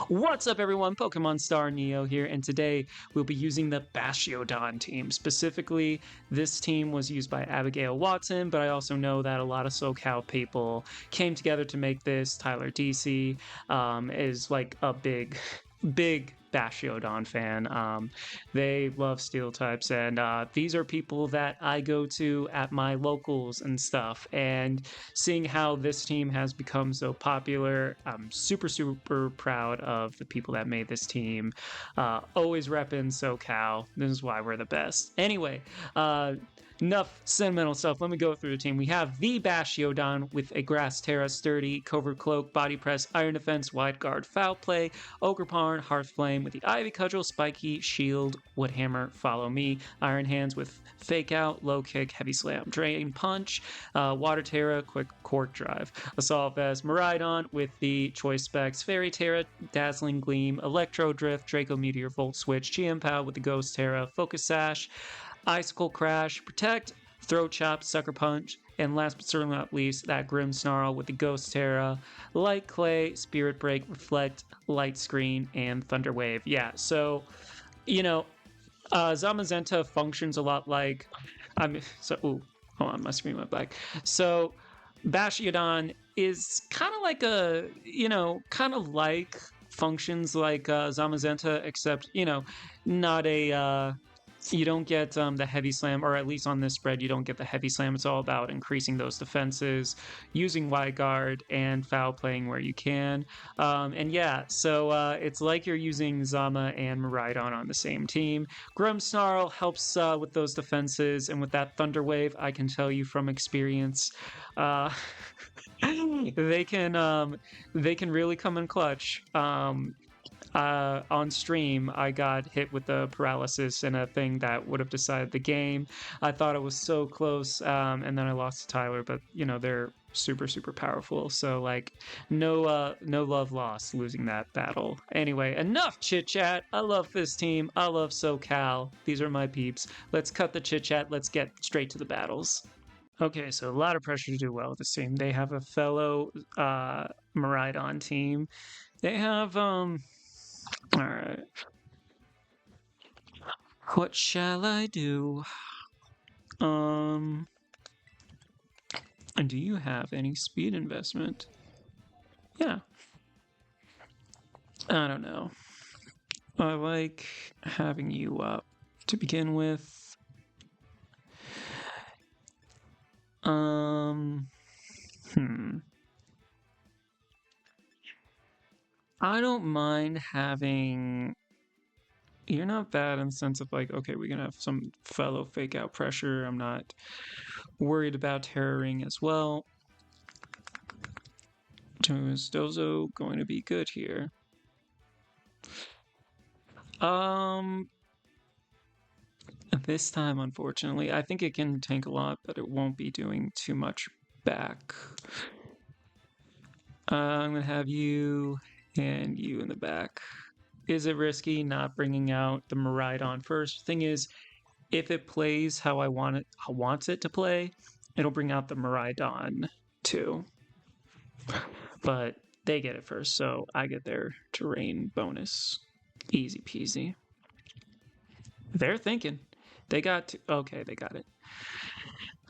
What's up, everyone? Pokemon Star Neo here, and today we'll be using the Bastiodon team. Specifically, this team was used by Abigail Watson, but I also know that a lot of SoCal people came together to make this. Tyler DC is like a big Bastiodon fan. They love steel types, and these are people that I go to at my locals and stuff. And seeing how this team has become so popular, I'm super proud of the people that made this team. Always repping SoCal. This is why we're the best. Anyway, enough sentimental stuff. Let me go through the team. We have the Bastiodon with a Grass Terra, Sturdy, Covert Cloak, Body Press, Iron Defense, Wide Guard, Foul Play, Ogre Parn, Hearth Flame with the Ivy Cudgel, Spiky, Shield, Woodhammer, Follow Me, Iron Hands with Fake Out, Low Kick, Heavy Slam, Drain Punch, Water Terra, Quick Cork Drive, Assault Vest, Miraidon with the Choice Specs, Fairy Terra, Dazzling Gleam, Electro Drift, Draco Meteor, Volt Switch, GM Pow with the Ghost Terra, Focus Sash, Icicle Crash, Protect, Throat Chop, Sucker Punch, and last but certainly not least, that Grim Snarl with the Ghost Terra, Light Clay, Spirit Break, Reflect, Light Screen, and Thunder Wave. Yeah, so, Zamazenta functions a lot like... hold on, my screen went black. So, Bastiodon is kind of like functions like Zamazenta, except, not a... you don't get the heavy slam, or at least on this spread, you don't get the heavy slam. It's all about increasing those defenses, using wide guard, and foul playing where you can. It's like you're using Zama and Miraidon on the same team. Grimmsnarl helps with those defenses, and with that Thunder Wave, I can tell you from experience, they can really come in clutch. On stream, I got hit with the paralysis and a thing that would have decided the game. I thought it was so close, and then I lost to Tyler, but they're super powerful. So no love lost losing that battle. Anyway, enough chit chat. I love this team. I love SoCal. These are my peeps. Let's cut the chit chat. Let's get straight to the battles. Okay, so a lot of pressure to do well with this team. They have a fellow Miraidon team. They have Alright. What shall I do? Do you have any speed investment? Yeah. I don't know. I like having you up to begin with. I don't mind having... You're not bad in the sense of okay, we're gonna have some fellow fake out pressure. I'm not worried about Terror Ring as well. Is Dozo going to be good here? This time, unfortunately, I think it can tank a lot, but it won't be doing too much back. I'm gonna have you and you in the back. Is it risky not bringing out the Miraidon first? Thing is, if it plays how I want it to play, it'll bring out the Miraidon too. But they get it first, so I get their terrain bonus. Easy peasy. They're thinking. They got to... Okay, they got it.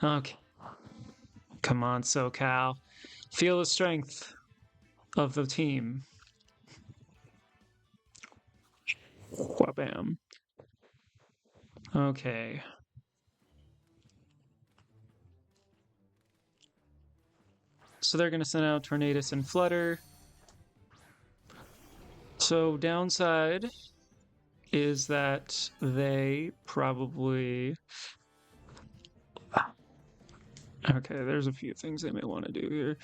Okay. Come on, SoCal. Feel the strength of the team. Whabam. Okay. So they're going to send out Tornadus and Flutter. So downside is that they probably... Okay, there's a few things they may want to do here.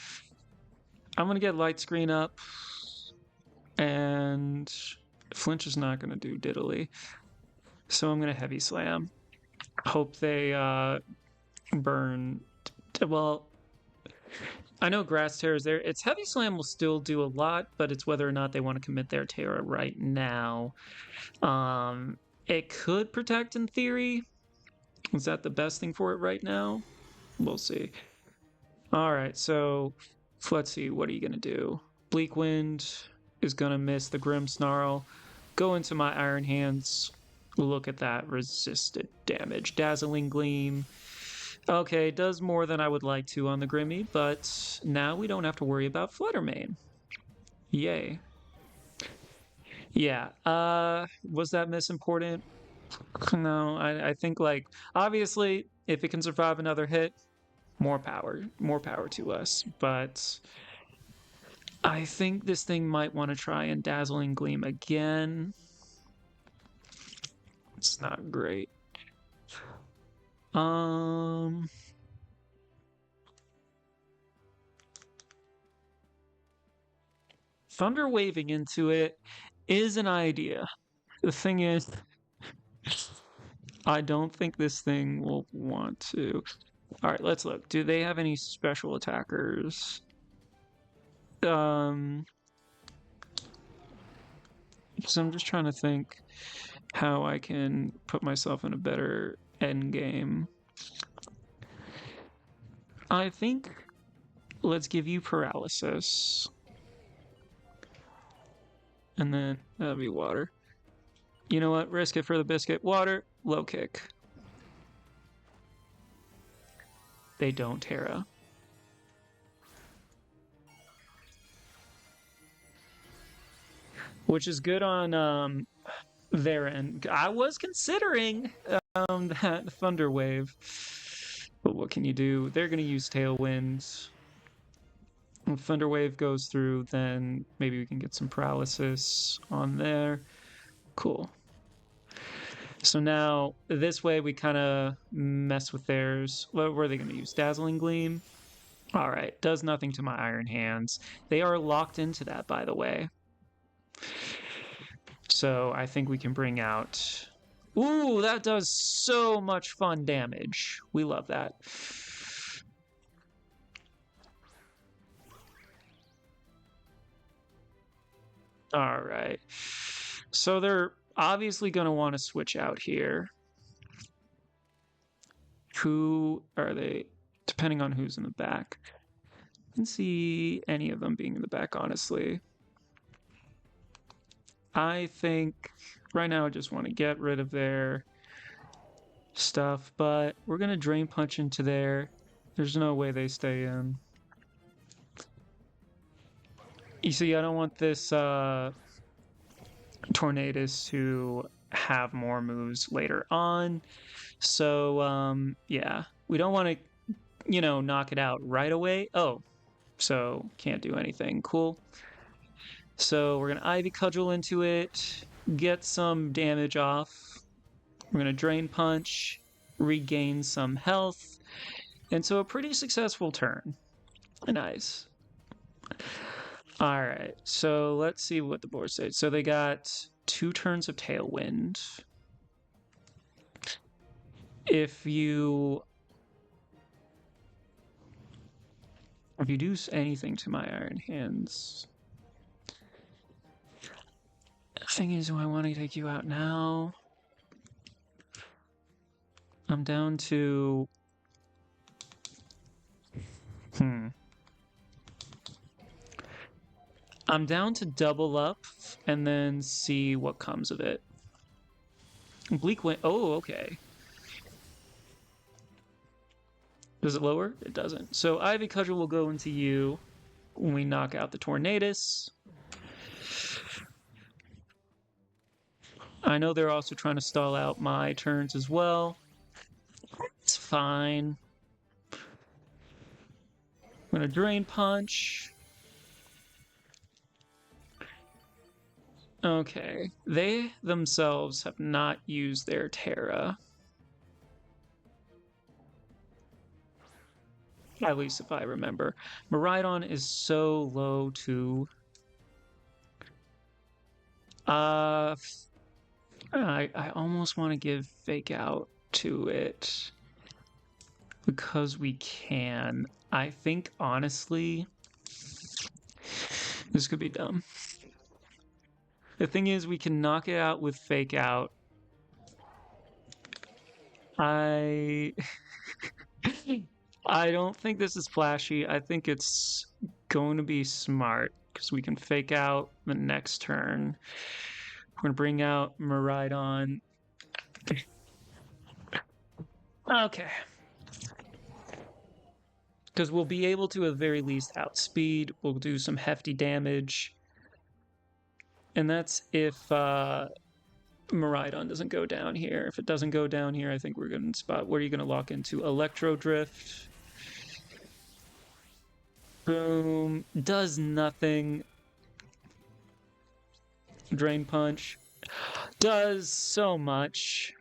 I'm going to get Light Screen up, and Flinch is not going to do diddly. So I'm going to Heavy Slam. Hope they burn... Well, I know Grass Terra is there. Its Heavy Slam will still do a lot, but it's whether or not they want to commit their Terra right now. It could Protect in theory. Is that the best thing for it right now? We'll see. Alright, so let's see. What are you going to do? Bleak Wind. is gonna miss the Grim Snarl. Go into my Iron Hands. Look at that resisted damage. Dazzling Gleam. Okay, does more than I would like to on the Grimmy, but now we don't have to worry about Fluttermane. Yay. Yeah, was that miss important? No, I think, like, obviously, if it can survive another hit, more power to us. But I think this thing might want to try and Dazzling Gleam again. It's not great. Thunder Waving into it is an idea. The thing is, I don't think this thing will want to. All right, let's look. Do they have any special attackers? So I'm just trying to think how I can put myself in a better end game. I think let's give you paralysis. And then that'll be water. You know what? Risk it for the biscuit. Water, low kick. They don't Terra. Which is good on their end. I was considering that Thunder Wave. But what can you do? They're going to use Tailwind. When Thunder Wave goes through, then maybe we can get some paralysis on there. Cool. So now, this way we kind of mess with theirs. What were they going to use? Dazzling Gleam? Alright, does nothing to my Iron Hands. They are locked into that, by the way. So I think we can bring out... Ooh, that does so much fun damage. We love that. All right. So they're obviously going to want to switch out here. Who are they? Depending on who's in the back. I can see any of them being in the back, honestly. I think right now I just want to get rid of their stuff, but we're going to Drain Punch into there. There's no way they stay in. You see, I don't want this Tornadus to have more moves later on. So, yeah. We don't want to, you know, knock it out right away. Oh, so can't do anything. Cool. So we're going to Ivy Cudgel into it, get some damage off. We're going to Drain Punch, regain some health. And so a pretty successful turn. Nice. All right, so let's see what the board says. So they got 2 turns of Tailwind. If you do anything to my Iron Hands, the thing is, do I want to take you out now? I'm down to... I'm down to double up and then see what comes of it. Bleak Wind. Oh, okay. Does it lower? It doesn't. So Ivy Cudgel will go into you when we knock out the Tornadus. I know they're also trying to stall out my turns as well. It's fine. I'm going to Drain Punch. Okay. They themselves have not used their Terra. At least if I remember. Miraidon is so low too. I almost want to give Fake Out to it because we can. I think honestly, this could be dumb. The thing is, we can knock it out with Fake Out. I don't think this is flashy. I think it's going to be smart because we can fake out the next turn. We're going to bring out Miraidon. Okay. Because we'll be able to, at the very least, outspeed. We'll do some hefty damage. And that's if Miraidon doesn't go down here. If it doesn't go down here, I think we're going to spot. What are you going to lock into? Electro Drift. Boom. Does nothing. Drain Punch. Does so much.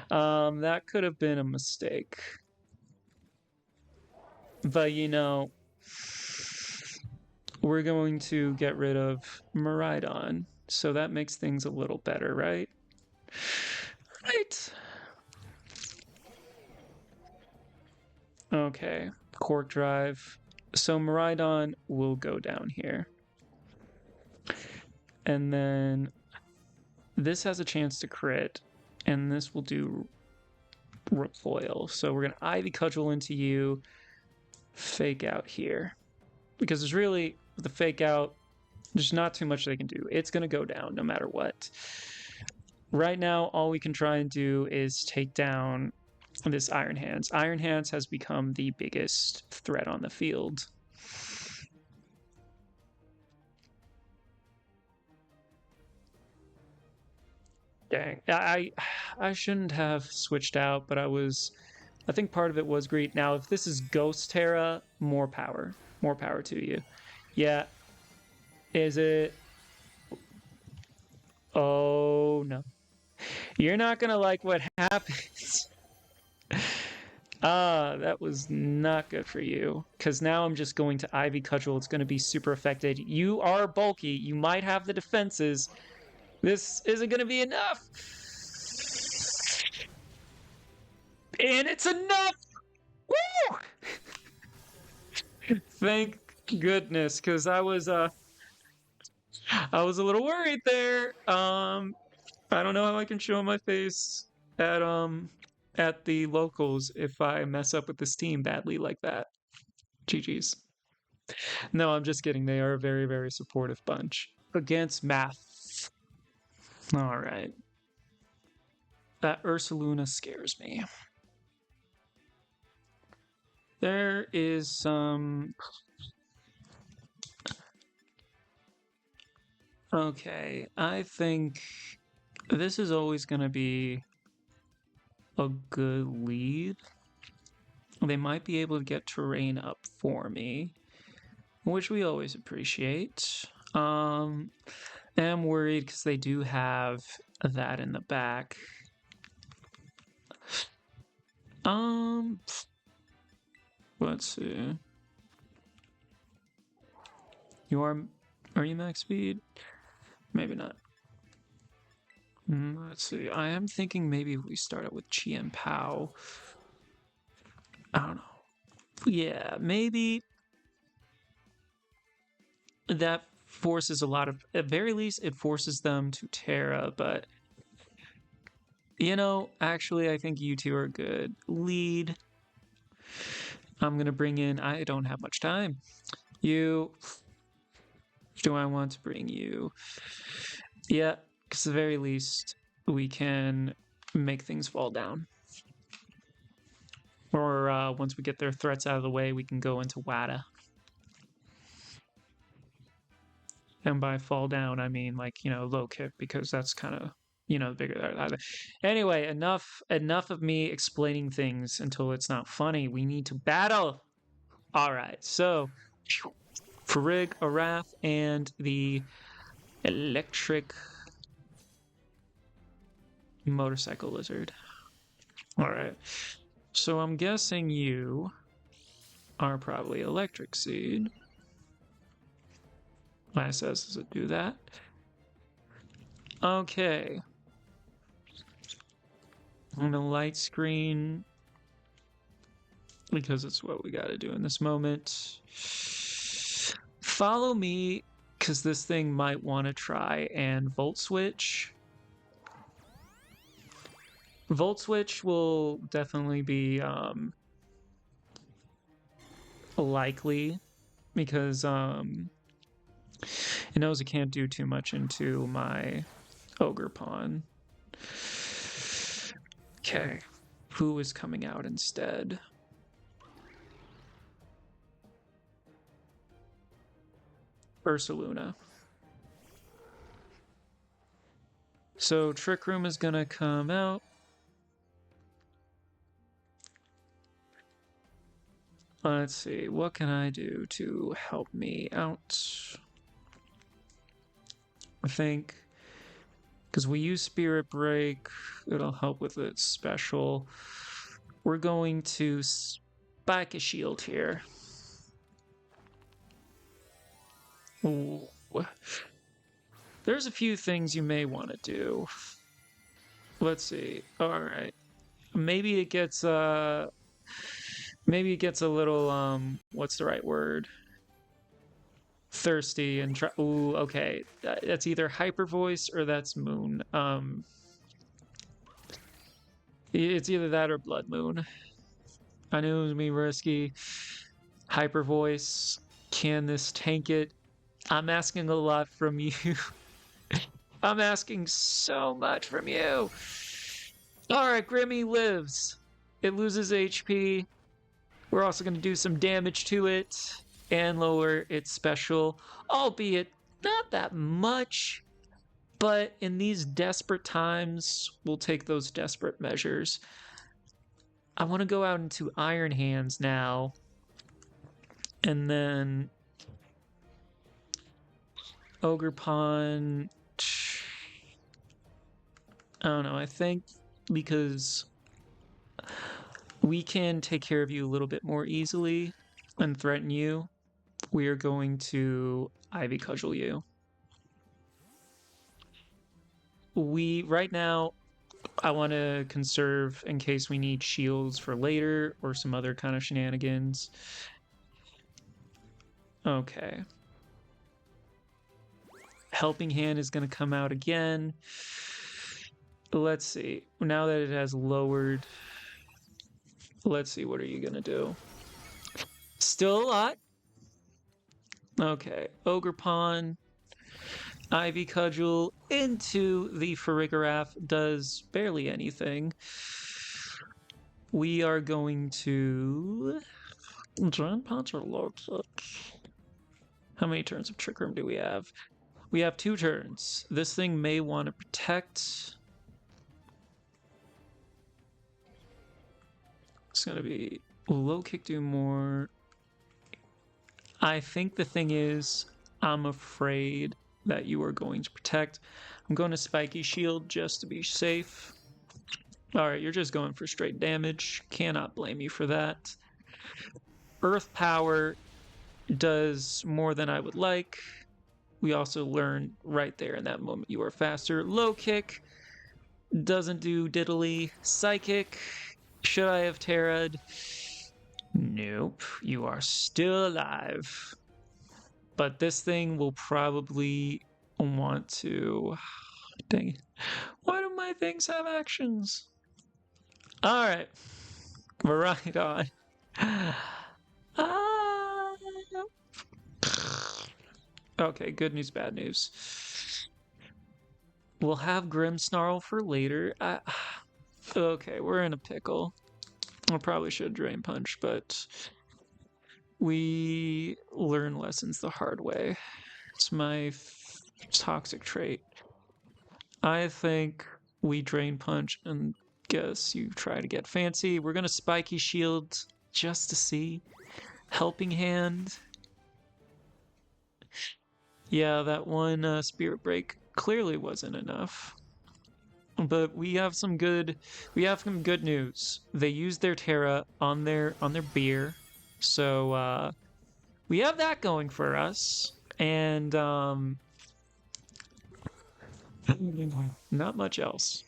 That could have been a mistake. But, you know, we're going to get rid of Miraidon. So that makes things a little better, right? Right. Okay. Cork Drive. So Miraidon will go down here. And then this has a chance to crit. And this will do Recoil. So we're going to Ivy Cudgel into you. Fake out here. Because there's really, with the fake out, there's not too much they can do. It's going to go down no matter what. Right now, all we can try and do is take down this Iron Hands. Iron Hands has become the biggest threat on the field. Dang. I shouldn't have switched out, but I think part of it was greed. Now, if this is Ghost Terra, more power. More power to you. Yeah. Is it? Oh, no. You're not going to like what happens. That was not good for you. Because now I'm just going to Ivy Cudgel. It's going to be super affected. You are bulky. You might have the defenses. This isn't going to be enough. And it's enough! Woo! Thank goodness, because I was a little worried there. I don't know how I can show my face at the locals if I mess up with this team badly like that. GG's. No, I'm just kidding. They are a very, very supportive bunch. Against math. Alright. That Ursaluna scares me. There is some... Okay, I think this is always going to be a good lead. They might be able to get terrain up for me, which we always appreciate. I'm worried because they do have that in the back. Let's see. Are you max speed? Maybe not. Let's see. I am thinking maybe we start out with Chi and Pao. I don't know. Yeah, maybe that forces a lot of, at very least, it forces them to Terra, but you know, actually, I think you two are good. Lead. I'm gonna bring in, I don't have much time. You. Do I want to bring you? Yeah, because at the very least, we can make things fall down. Or once we get their threats out of the way, we can go into WADA. And by fall down, I mean, like, you know, low kick, because that's kind of, you know, bigger. Anyway, enough of me explaining things until it's not funny. We need to battle. All right, so Farig, Arath, and the electric motorcycle lizard. All right, so I'm guessing you are probably electric seed. My says, does it do that? Okay. On the light screen, because it's what we gotta do in this moment. Follow me, because this thing might want to try and Volt Switch. Volt Switch will definitely be likely, because it knows it can't do too much into my ogre pawn. Okay, who is coming out instead? Ursaluna. So Trick Room is gonna come out. Let's see, what can I do to help me out? I think, because we use Spirit Break, it'll help with its special. We're going to spike a shield here. Ooh. There's a few things you may want to do. Let's see. All right. Maybe it gets a little what's the right word? Thirsty and try. Ooh, okay. That's either Hyper Voice or that's Moon. It's either that or Blood Moon. I knew it was me risky. Hyper Voice. Can this tank it? I'm asking a lot from you. I'm asking so much from you. Alright, Grimmy lives. It loses HP. We're also going to do some damage to it and lower its special, albeit not that much. But in these desperate times, we'll take those desperate measures. I want to go out into Iron Hands now. And then Ogre Pawn. I don't know, I think because we can take care of you a little bit more easily and threaten you, we are going to Ivy Cudgel you. Right now, I want to conserve in case we need shields for later or some other kind of shenanigans. Okay. Helping Hand is going to come out again. Let's see. Now that it has lowered, let's see, what are you going to do? Still a lot. Okay. Ogre Pawn. Ivy Cudgel into the Farigiraf does barely anything. We are going to Drain Punch or Low Touch. How many turns of Trick Room do we have? We have 2 turns. This thing may want to protect. It's going to be low kick, do more. I think the thing is, I'm afraid that you are going to protect. I'm going to Spiky Shield just to be safe. Alright, you're just going for straight damage. Cannot blame you for that. Earth Power does more than I would like. We also learn right there in that moment you are faster. Low Kick doesn't do diddly. Psychic. Should I have Terra'd? Nope. You are still alive. But this thing will probably want to... Dang it. Why do my things have actions? Alright. Miraidon. Okay, good news, bad news. We'll have Grimmsnarl for later. Okay, we're in a pickle. I probably should Drain Punch, but we learn lessons the hard way. It's my toxic trait. I think we Drain Punch and guess you try to get fancy. We're gonna Spiky Shield just to see. Helping Hand. Yeah, that one Spirit Break clearly wasn't enough. But we have some good news. They used their Terra on their beer. So we have that going for us. And not much else.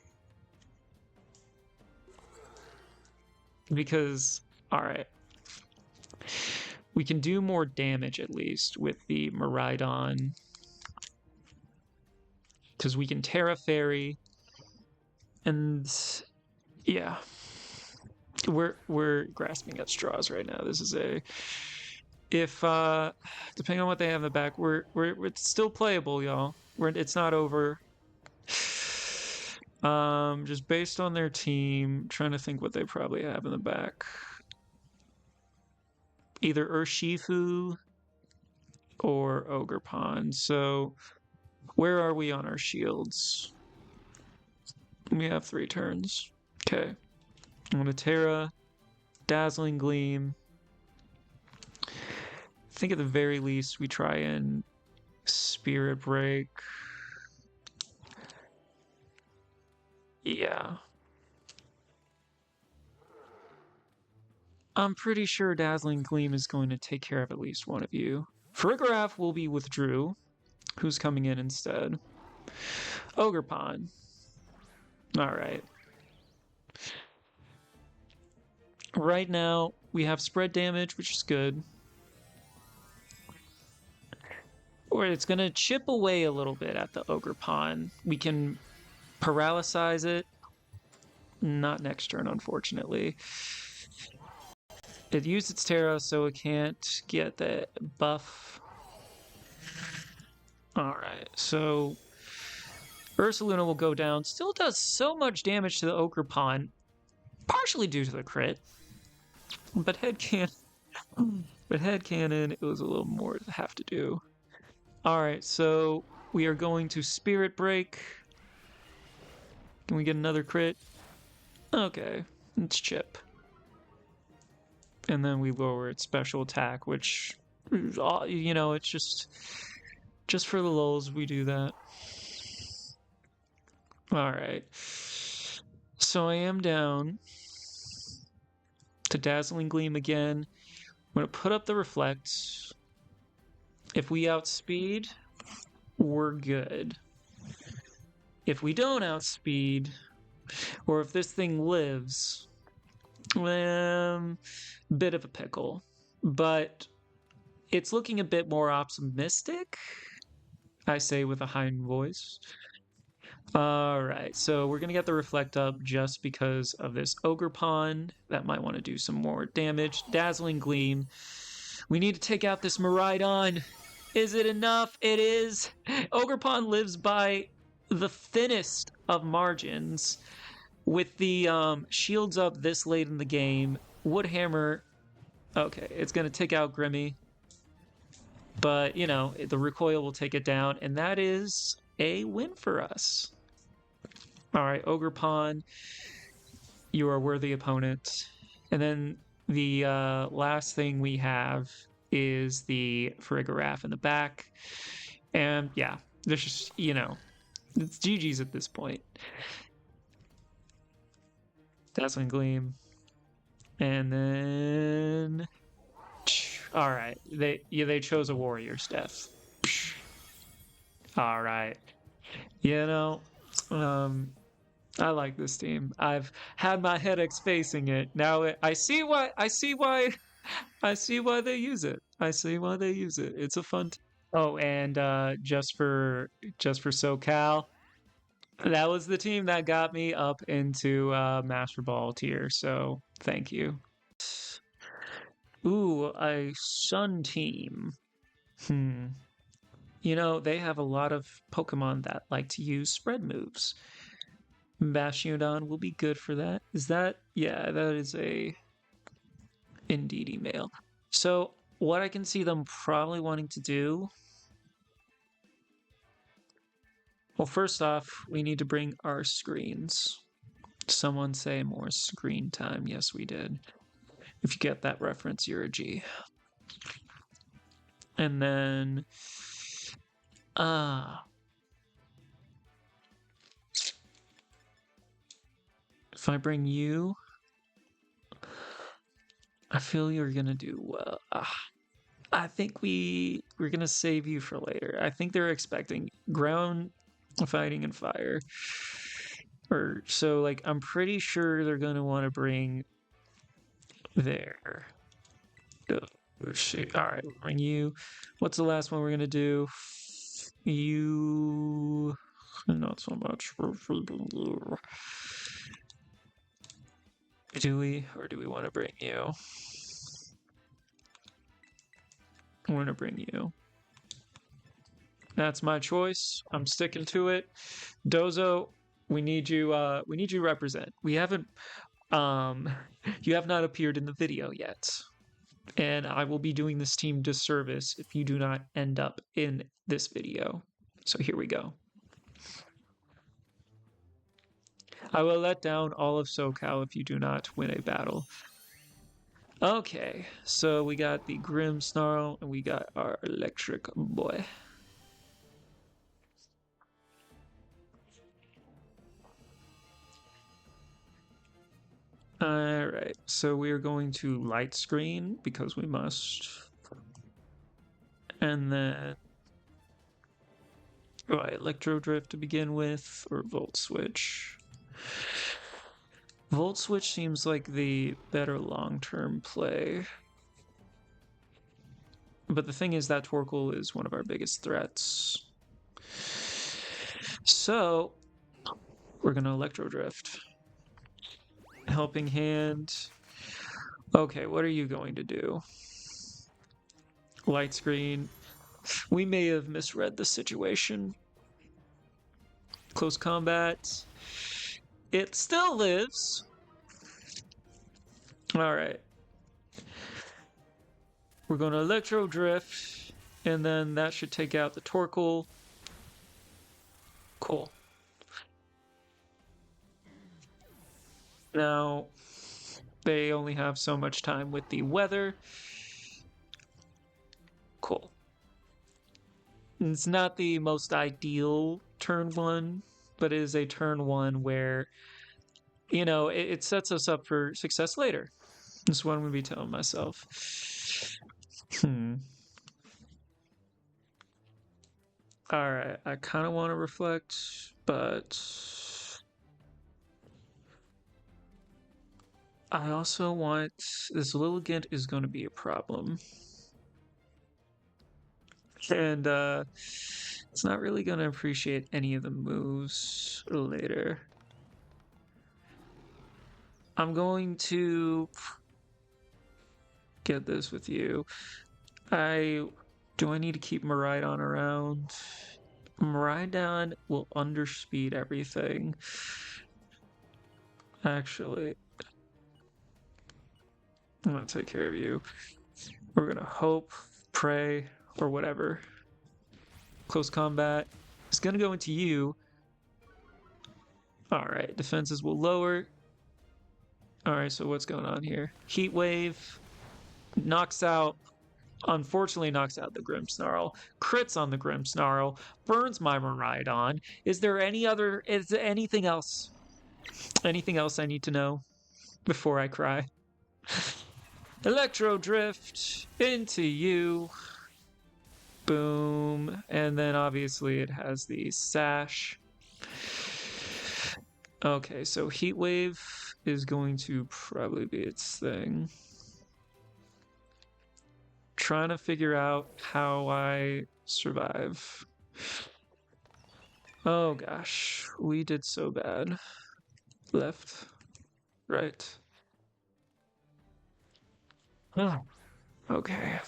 Because, alright. We can do more damage at least with the Miraidon. Because we can Terra Fairy. And yeah. We're grasping at straws right now. This is a If depending on what they have in the back, it's still playable, y'all. It's not over. Just based on their team, trying to think what they probably have in the back. Either Urshifu or Ogerpon. So where are we on our shields? We have 3 turns. Okay. I'm gonna Terra, Dazzling Gleam. I think at the very least we try and Spirit Break. Yeah. I'm pretty sure Dazzling Gleam is going to take care of at least one of you. Farigiraf will be with Drew, who's coming in instead. Ogerpon. Alright. Right now, we have spread damage, which is good. Or it's going to chip away a little bit at the Ogerpon. We can paralyze it. Not next turn, unfortunately. It used its Terra, so it can't get the buff. Alright, so Ursaluna will go down. Still does so much damage to the Ogerpon, partially due to the crit. But headcanon, it was a little more to have to do. Alright, so we are going to Spirit Break. Can we get another crit? Okay, it's chip. And then we lower its special attack, which, you know, it's just for the lulz we do that. Alright. So I am down to Dazzling Gleam again. I'm going to put up the Reflect. If we outspeed, we're good. If we don't outspeed, or if this thing lives, bit of a pickle. But it's looking a bit more optimistic, I say with a high voice. Alright, so we're going to get the Reflect up just because of this Ogerpon. That might want to do some more damage. Dazzling Gleam. We need to take out this Miraidon. Is it enough? It is. Ogerpon lives by the thinnest of margins. With the shields up this late in the game, Woodhammer, okay, it's going to take out Grimmy. But, you know, the recoil will take it down, and that is a win for us. Alright, Ogerpon, you are a worthy opponent. And then the last thing we have is the Farigiraf in the back. And yeah, there's just, you know, it's GG's at this point. Dazzling Gleam. And then... Alright, they chose a warrior, Steph. Alright. You know, I like this team. I've had my headaches facing it. Now I see why they use it. I see why they use it. It's a fun Oh, and just for SoCal, that was the team that got me up into Master Ball tier, so thank you. Ooh, a Sun team. You know, they have a lot of Pokemon that like to use spread moves. Bastiodon will be good for that. Is that? Yeah, that is a indeed email. So what I can see them probably wanting to do... Well, first off, we need to bring our screens. Someone say more screen time. Yes, we did. If you get that reference, you're a G. And then... if I bring you... I feel you're gonna do well. I think we're gonna save you for later. I think they're expecting ground fighting and fire. Or so like I'm pretty sure they're gonna want to bring there. Let's see. Alright, bring you. What's the last one we're gonna do? You not so much. Do we, or do we want to bring you? I'm gonna bring you. That's my choice. I'm sticking to it. Dozo, we need you. We need you to represent. We haven't. You have not appeared in the video yet, and I will be doing this team disservice if you do not end up in this video. So here we go. I will let down all of SoCal if you do not win a battle. Okay, so we got the Grim Snarl and we got our Electric Boy. Alright, so we are going to light screen because we must. And then Electro Drift to begin with, or Volt Switch. Volt Switch seems like the better long-term play. But the thing is that Torkoal is one of our biggest threats. So, we're gonna Electro Drift. Helping Hand. Okay, what are you going to do? Light Screen. We may have misread the situation. Close Combat. It still lives. Alright. We're going to Electro Drift, and then that should take out the Torkoal. Cool. Now, they only have so much time with the weather. Cool. It's not the most ideal turn one, but it is a turn one where, you know, it sets us up for success later. That's what I'm going to be telling myself. Alright, I kind of want to reflect, but I also want... This Lilligant is going to be a problem. And it's not really going to appreciate any of the moves later. I'm going to get this with you. Do I need to keep Miraidon around? Miraidon will underspeed everything. Actually, I'm gonna take care of you. We're gonna hope, pray, or whatever. Close combat. It's gonna go into you. Alright, defenses will lower. Alright, so what's going on here? Heat Wave knocks out, unfortunately knocks out the Grimmsnarl, crits on the Grimmsnarl, burns my Miraidon. Is there anything else? Anything else I need to know before I cry? Electro Drift into you. Boom. And then obviously it has the Sash. Okay, so Heat Wave is going to probably be its thing. Trying to figure out how I survive. Oh gosh, we did so bad. Left, right. Oh, okay.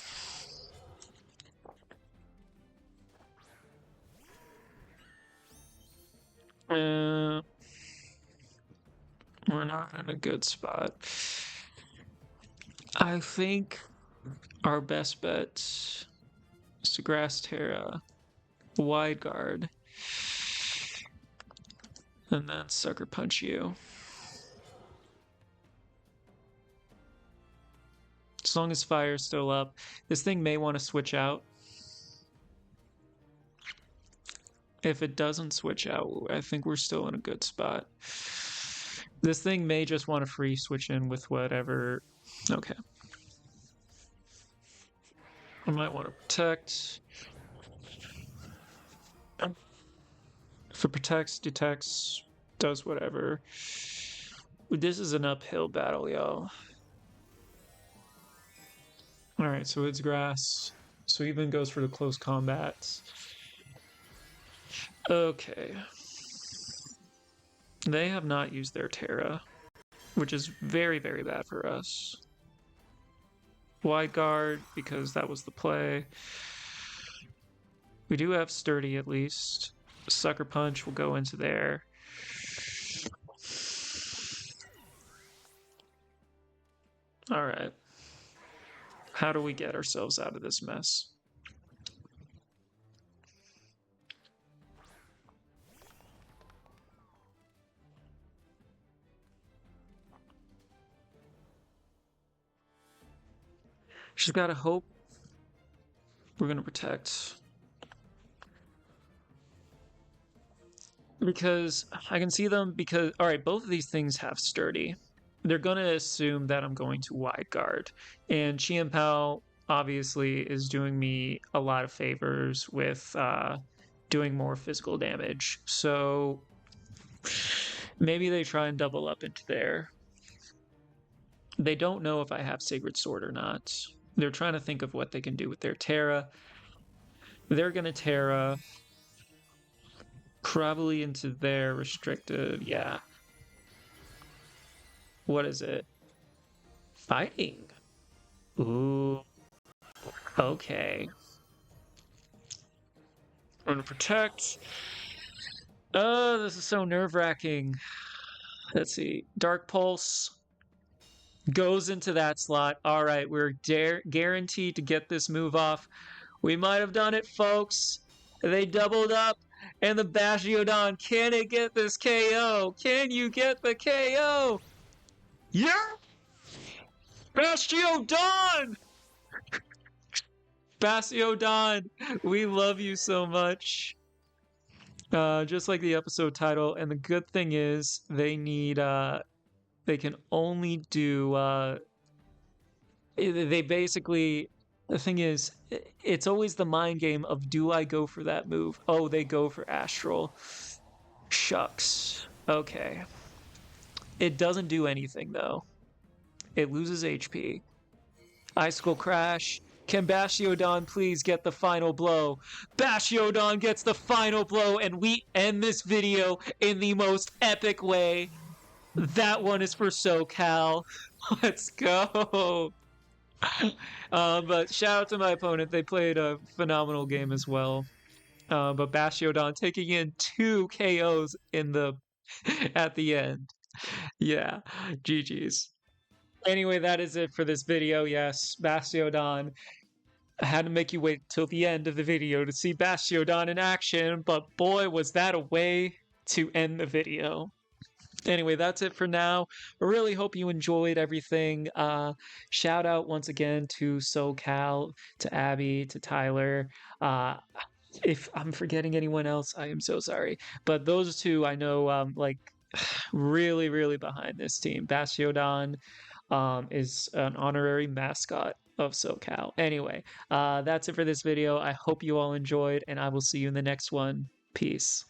We're not in a good spot. I think our best bet is to Grass Terra, Wide Guard, and then Sucker Punch you. As long as fire's still up, this thing may want to switch out. If it doesn't switch out, I think we're still in a good spot. This thing may just want to free switch in with whatever. Okay. I might want to protect. If it protects, detects, does whatever. This is an uphill battle, y'all. Alright, so it's grass. So even goes for the close combat. Okay. They have not used their Terra, which is very, very bad for us. wide guard because that was the play. We do have sturdy at least. Sucker punch will go into there. All right. How do we get ourselves out of this mess? She's got to hope we're going to protect. Because I can see them because, all right, both of these things have sturdy. They're going to assume that I'm going to wide guard. And Chien Pao obviously is doing me a lot of favors with doing more physical damage. So maybe they try and double up into there. They don't know if I have Sacred Sword or not. They're trying to think of what they can do with their Terra. They're going to Terra probably into their restricted, yeah. What is it? Fighting. Ooh. Okay. I'm gonna protect. Oh, this is so nerve-wracking. Let's see. Dark Pulse goes into that slot. All right, we're guaranteed to get this move off. We might have done it, folks. They doubled up, and the Bastiodon, can it get this KO? Can you get the KO? Yeah! Bastiodon! Bastiodon, we love you so much. Just like the episode title, and the good thing is they need they can only do they basically, the thing is it's always the mind game of, do I go for that move? Oh, they go for Astral. Shucks. Okay. It doesn't do anything though. It loses HP. Icicle Crash. Can Bastiodon please get the final blow? Bastiodon gets the final blow, and we end this video in the most epic way. That one is for SoCal. Let's go. But shout out to my opponent. They played a phenomenal game as well. But Bastiodon taking in 2 KOs in the at the end. Yeah, GG's. Anyway, that is it for this video. Yes, Bastiodon. I had to make you wait till the end of the video to see Bastiodon in action, but boy, was that a way to end the video. Anyway, that's it for now. I really hope you enjoyed everything. Shout out once again to SoCal, to Abby, to Tyler. If I'm forgetting anyone else, I am so sorry. But those two I know like really, really behind this team. Bastiodon is an honorary mascot of SoCal. Anyway, that's it for this video. I hope you all enjoyed, and I will see you in the next one. Peace.